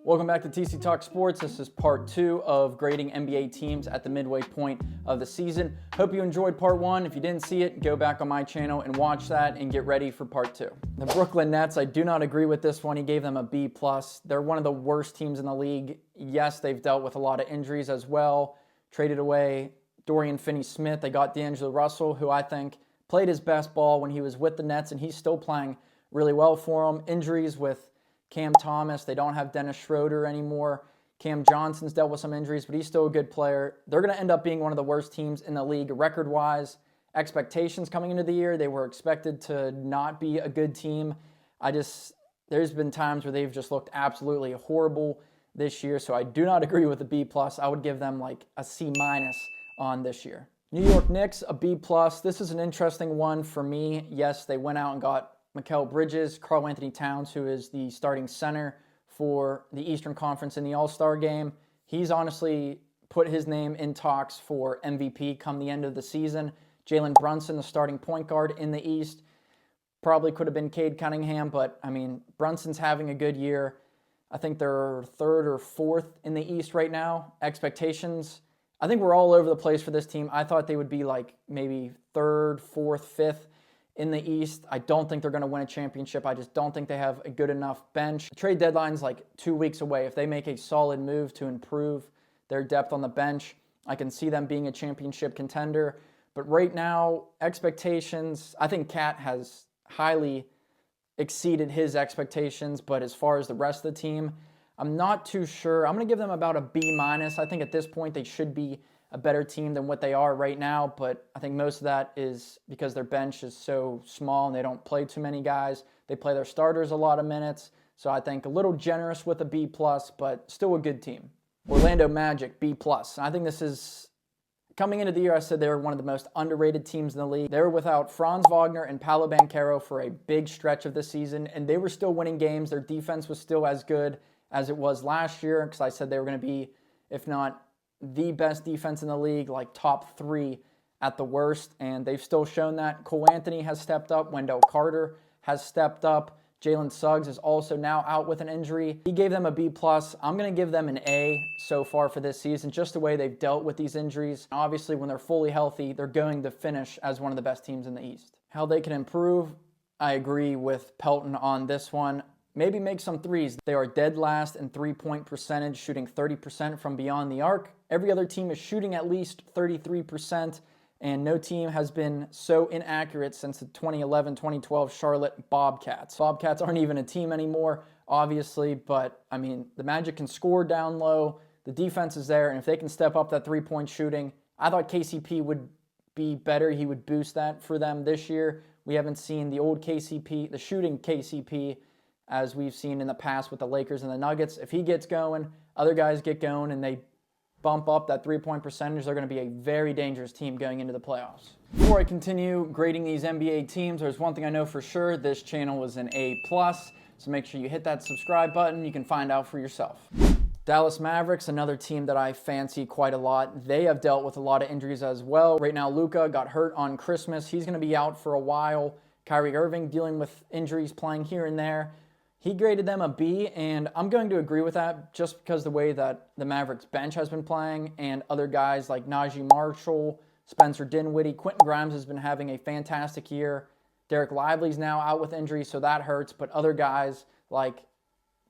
Welcome back to TC Talk Sports. This is part 2 of grading NBA teams at the midway point of the season. Hope you enjoyed part 1. If you didn't see it, go back on my channel and watch that and get ready for part 2. The Brooklyn Nets, I do not agree with this one. He gave them a B+. They're one of the worst teams in the league. Yes, they've dealt with a lot of injuries as well. Traded away Dorian Finney-Smith. They got D'Angelo Russell, who I think played his best ball when he was with the Nets, and he's still playing really well for them. Injuries with Cam Thomas. They don't have Dennis Schroeder anymore. Cam Johnson's dealt with some injuries, but he's still a good player. They're going to end up being one of the worst teams in the league record-wise. Expectations coming into the year, they were expected to not be a good team. There's been times where they've just looked absolutely horrible this year, so I do not agree with the B+. I would give them like a C- on this year. New York Knicks, a B+. This is an interesting one for me. Yes, they went out and got Mikal Bridges, Karl Anthony Towns, who is the starting center for the Eastern Conference in the All-Star game. He's honestly put his name in talks for MVP come the end of the season. Jalen Brunson, the starting point guard in the East, probably could have been Cade Cunningham, but I mean, Brunson's having a good year. I think they're 3rd or 4th in the East right now. Expectations, I think we're all over the place for this team. I thought they would be like maybe 3rd, 4th, 5th in the East. I don't think they're going to win a championship. I just don't think they have a good enough bench. The trade deadline's like 2 weeks away. If they make a solid move to improve their depth on the bench, I can see them being a championship contender. But right now, expectations, I think Cat has highly exceeded his expectations, but as far as the rest of the team, I'm not too sure. I'm going to give them about a B-. I think at this point they should be a better team than what they are right now, but I think most of that is because their bench is so small and they don't play too many guys. They play their starters a lot of minutes, so I think a little generous with a B+, but still a good team. Orlando Magic, B+. I think this is, coming into the year, I said they were one of the most underrated teams in the league. They were without Franz Wagner and Paolo Banchero for a big stretch of the season, and they were still winning games. Their defense was still as good as it was last year, because I said they were going to be, if not the best defense in the league, like top 3 at the worst, and they've still shown that. Cole Anthony has stepped up. Wendell Carter has stepped up. Jalen Suggs is also now out with an injury. He gave them a B+. I'm going to give them an A so far for this season, just the way they've dealt with these injuries. Obviously, when they're fully healthy, they're going to finish as one of the best teams in the East. How they can improve, I agree with Pelton on this one. Maybe make some threes. They are dead last in three-point percentage, shooting 30% from beyond the arc. Every other team is shooting at least 33%, and no team has been so inaccurate since the 2011-2012 Charlotte Bobcats. Bobcats aren't even a team anymore, obviously, but, I mean, the Magic can score down low. The defense is there, and if they can step up that three-point shooting, I thought KCP would be better. He would boost that for them this year. We haven't seen the old KCP, the shooting KCP, as we've seen in the past with the Lakers and the Nuggets. If he gets going, other guys get going, and they bump up that three-point percentage, they're going to be a very dangerous team going into the playoffs. Before I continue grading these NBA teams, there's one thing I know for sure. This channel is an A+, so make sure you hit that subscribe button. You can find out for yourself. Dallas Mavericks, another team that I fancy quite a lot. They have dealt with a lot of injuries as well. Right now, Luka got hurt on Christmas. He's going to be out for a while. Kyrie Irving dealing with injuries, playing here and there. He graded them a B, and I'm going to agree with that just because the way that the Mavericks bench has been playing, and other guys like Najee Marshall, Spencer Dinwiddie, Quentin Grimes has been having a fantastic year. Derek Lively's now out with injury, so that hurts, but other guys like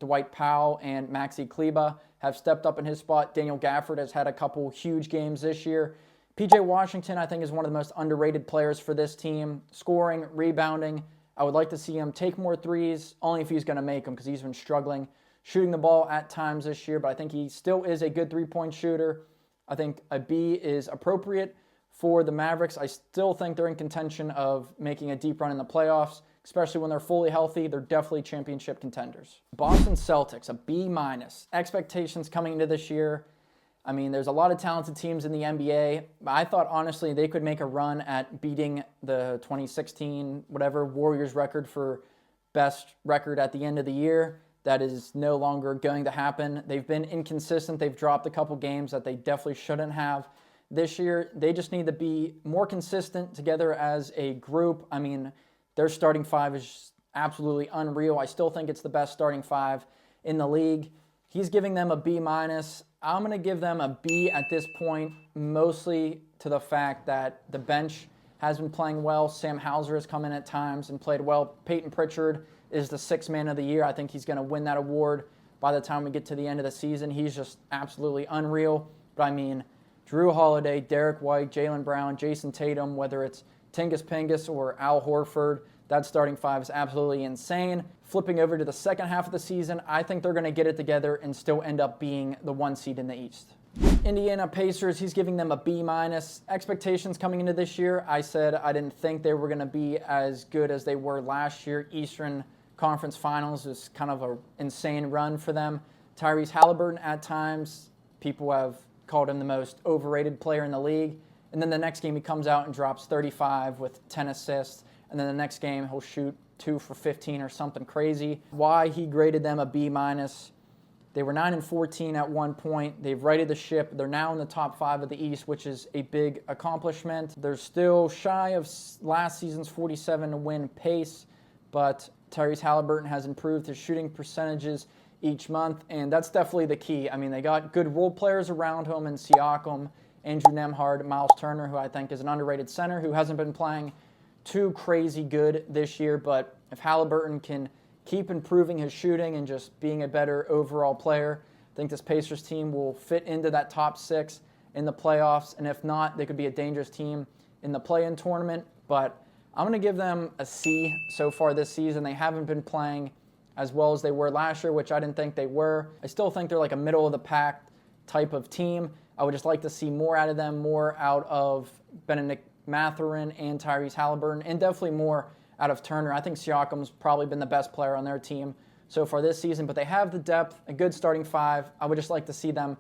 Dwight Powell and Maxi Kleber have stepped up in his spot. Daniel Gafford has had a couple huge games this year. PJ Washington, I think, is one of the most underrated players for this team. Scoring, rebounding. I would like to see him take more threes, only if he's going to make them, because he's been struggling shooting the ball at times this year, but I think he still is a good three-point shooter. I think a B is appropriate for the Mavericks. I still think they're in contention of making a deep run in the playoffs, especially when they're fully healthy. They're definitely championship contenders. Boston Celtics, a B-. Expectations coming into this year, I mean, there's a lot of talented teams in the NBA. I thought, honestly, they could make a run at beating the 2016, Warriors record for best record at the end of the year. That is no longer going to happen. They've been inconsistent. They've dropped a couple games that they definitely shouldn't have. This year, they just need to be more consistent together as a group. I mean, their starting 5 is absolutely unreal. I still think it's the best starting 5 in the league. He's giving them a B minus. I'm going to give them a B at this point, mostly to the fact that the bench has been playing well. Sam Hauser has come in at times and played well. Peyton Pritchard is the sixth man of the year. I think he's going to win that award by the time we get to the end of the season. He's just absolutely unreal. But I mean, Drew Holiday, Derek White, Jaylen Brown, Jason Tatum, whether it's Tingus Pingus or Al Horford, that starting five is absolutely insane. Flipping over to the second half of the season, I think they're going to get it together and still end up being the 1 seed in the East. Indiana Pacers, he's giving them a B minus. Expectations coming into this year, I said I didn't think they were going to be as good as they were last year. Eastern Conference Finals is kind of an insane run for them. Tyrese Halliburton at times, people have called him the most overrated player in the league. And then the next game he comes out and drops 35 with 10 assists. And then the next game he'll shoot 2 for 15 or something crazy. Why he graded them a B minus. They were 9-14 at one point. They've righted the ship. They're now in the top 5 of the East, which is a big accomplishment. They're still shy of last season's 47-win pace, but Tyrese Halliburton has improved his shooting percentages each month, and that's definitely the key. I mean, they got good role players around him in Siakam, Andrew Nembhard, Miles Turner, who I think is an underrated center who hasn't been playing too crazy good this year, but if Halliburton can keep improving his shooting and just being a better overall player, I think this Pacers team will fit into that top 6 in the playoffs, and if not, they could be a dangerous team in the play-in tournament, but I'm going to give them a C so far this season. They haven't been playing as well as they were last year, which I didn't think they were. I still think they're like a middle-of-the-pack type of team. I would just like to see more out of them, more out of Benedict Mathurin and Tyrese Halliburton, and definitely more out of Turner. I think Siakam's probably been the best player on their team so far this season, but they have the depth, a good starting 5. I would just like to see them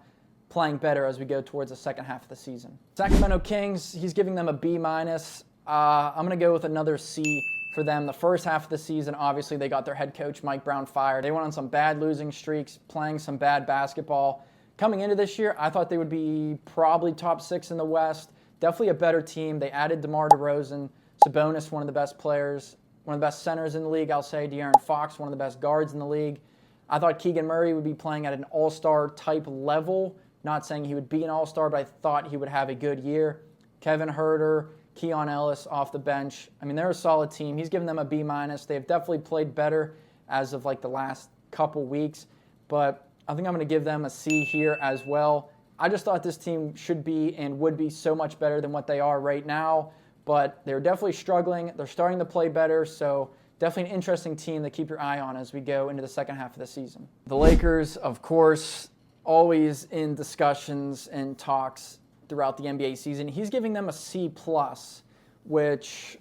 playing better as we go towards the second half of the season. Sacramento Kings, he's giving them a B minus. I'm going to go with another C for them. The first half of the season, obviously, they got their head coach, Mike Brown, fired. They went on some bad losing streaks, playing some bad basketball. Coming into this year, I thought they would be probably top 6 in the West. Definitely a better team. They added DeMar DeRozan, Sabonis, one of the best players, one of the best centers in the league, I'll say. De'Aaron Fox, one of the best guards in the league. I thought Keegan Murray would be playing at an all-star type level. Not saying he would be an all-star, but I thought he would have a good year. Kevin Huerter, Keon Ellis off the bench. I mean, they're a solid team. He's given them a B minus. They've definitely played better as of like the last couple weeks, but I think I'm going to give them a C here as well. I just thought this team should be and would be so much better than what they are right now, but they're definitely struggling. They're starting to play better, so definitely an interesting team to keep your eye on as we go into the second half of the season. The Lakers, of course, always in discussions and talks throughout the NBA season. He's giving them a C+, which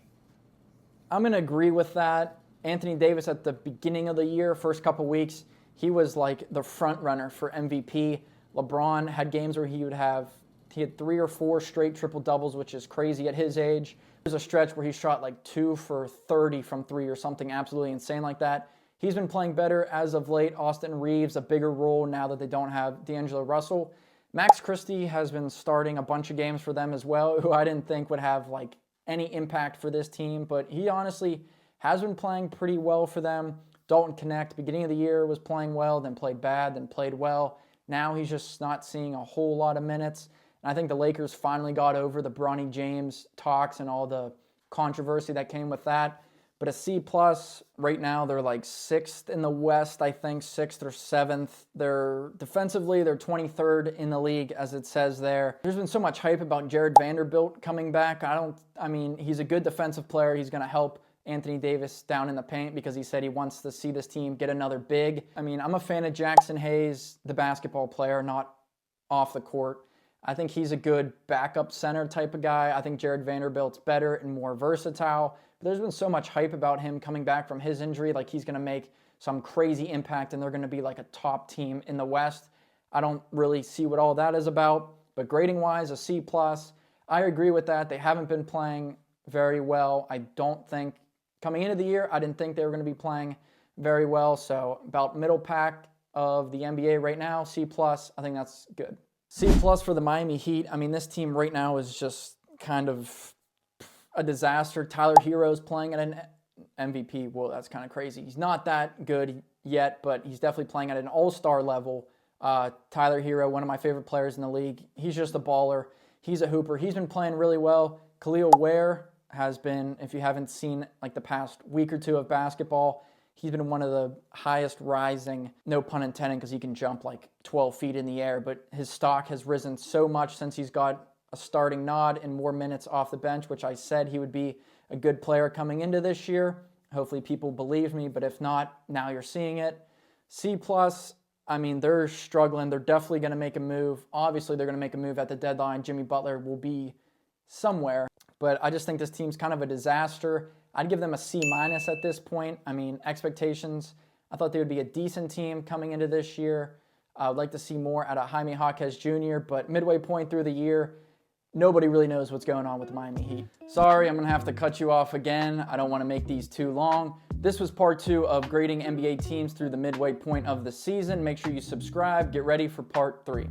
I'm going to agree with that. Anthony Davis at the beginning of the year, first couple weeks, he was like the front runner for MVP. LeBron had games where he had 3 or 4 straight triple-doubles, which is crazy at his age. There's a stretch where he shot like 2 for 30 from 3 or something absolutely insane like that. He's been playing better as of late. Austin Reeves, a bigger role now that they don't have D'Angelo Russell. Max Christie has been starting a bunch of games for them as well, who I didn't think would have like any impact for this team, but he honestly has been playing pretty well for them. Dalton Connect, beginning of the year, was playing well, then played bad, then played well. Now he's just not seeing a whole lot of minutes. And I think the Lakers finally got over the Bronny James talks and all the controversy that came with that. But a C+, right now they're like 6th in the West, I think, 6th or 7th. They're defensively, they're 23rd in the league, as it says there. There's been so much hype about Jared Vanderbilt coming back. I mean, he's a good defensive player. He's going to help Anthony Davis down in the paint because he said he wants to see this team get another big. I mean, I'm a fan of Jackson Hayes, the basketball player, not off the court. I think he's a good backup center type of guy. I think Jared Vanderbilt's better and more versatile. But there's been so much hype about him coming back from his injury, like he's going to make some crazy impact and they're going to be like a top team in the West. I don't really see what all that is about, but grading-wise, a C+. I agree with that. They haven't been playing very well. I don't think, coming into the year, I didn't think they were going to be playing very well. So about middle pack of the NBA right now, C+, I think that's good. C+ for the Miami Heat. I mean, this team right now is just kind of a disaster. Tyler Hero's playing at an MVP. Well, that's kind of crazy. He's not that good yet, but he's definitely playing at an all-star level Tyler Hero, one of my favorite players in the league. He's just a baller. He's a hooper. He's been playing really well. Khalil Ware has been, if you haven't seen like the past week or two of basketball, he's been one of the highest rising, no pun intended, because he can jump like 12 feet in the air, but his stock has risen so much since he's got a starting nod and more minutes off the bench, which I said he would be a good player coming into this year. Hopefully people believe me, but if not, now you're seeing it. C+, I mean, they're struggling. They're definitely going to make a move. Obviously, they're going to make a move at the deadline. Jimmy Butler will be somewhere, but I just think this team's kind of a disaster. I'd give them a C- at this point. I mean, expectations, I thought they would be a decent team coming into this year. I would like to see more out of Jaime Jaquez Jr., but midway point through the year, nobody really knows what's going on with the Miami Heat. Sorry, I'm going to have to cut you off again. I don't want to make these too long. This was part 2 of grading NBA teams through the midway point of the season. Make sure you subscribe. Get ready for part 3.